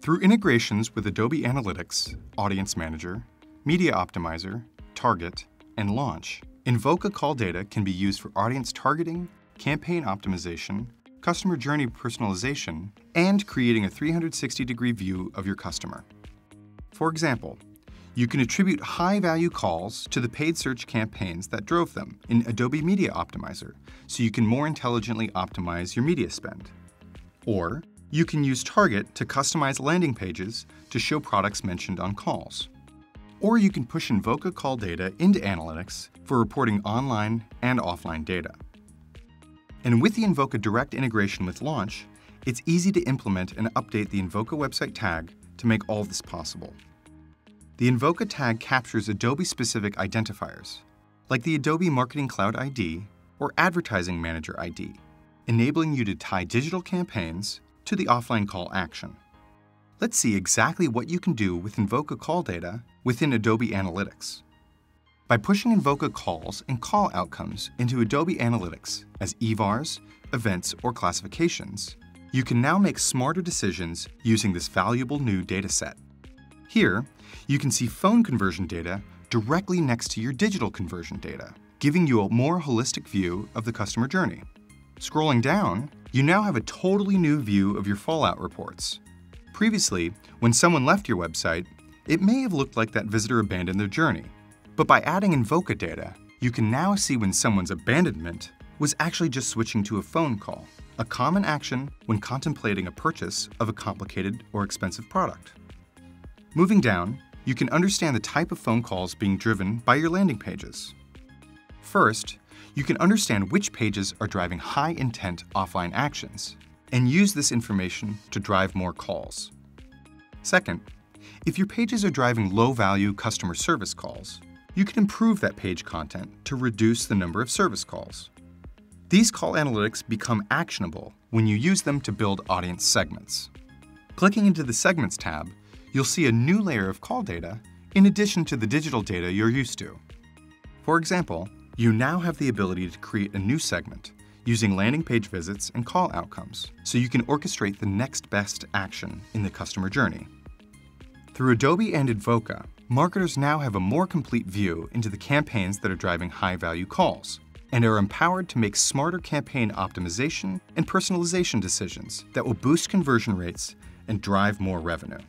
Through integrations with Adobe Analytics, Audience Manager, Media Optimizer, Target, and Launch, Invoca call data can be used for audience targeting, campaign optimization, customer journey personalization, and creating a 360-degree view of your customer. For example, you can attribute high-value calls to the paid search campaigns that drove them in Adobe Media Optimizer, so you can more intelligently optimize your media spend. Or you can use Target to customize landing pages to show products mentioned on calls. Or you can push Invoca call data into Analytics for reporting online and offline data. And with the Invoca direct integration with Launch, it's easy to implement and update the Invoca website tag to make all this possible. The Invoca tag captures Adobe-specific identifiers, like the Adobe Marketing Cloud ID or Advertising Manager ID, enabling you to tie digital campaigns to the offline call action. Let's see exactly what you can do with Invoca call data within Adobe Analytics. By pushing Invoca calls and call outcomes into Adobe Analytics as EVARs, events, or classifications, you can now make smarter decisions using this valuable new dataset. Here, you can see phone conversion data directly next to your digital conversion data, giving you a more holistic view of the customer journey. Scrolling down, you now have a totally new view of your fallout reports. Previously, when someone left your website, it may have looked like that visitor abandoned their journey. But by adding Invoca data, you can now see when someone's abandonment was actually just switching to a phone call, a common action when contemplating a purchase of a complicated or expensive product. Moving down, you can understand the type of phone calls being driven by your landing pages. First, you can understand which pages are driving high-intent offline actions and use this information to drive more calls. Second, if your pages are driving low-value customer service calls, you can improve that page content to reduce the number of service calls. These call analytics become actionable when you use them to build audience segments. Clicking into the Segments tab, you'll see a new layer of call data in addition to the digital data you're used to. For example, you now have the ability to create a new segment using landing page visits and call outcomes, so you can orchestrate the next best action in the customer journey. Through Adobe and Invoca, marketers now have a more complete view into the campaigns that are driving high-value calls and are empowered to make smarter campaign optimization and personalization decisions that will boost conversion rates and drive more revenue.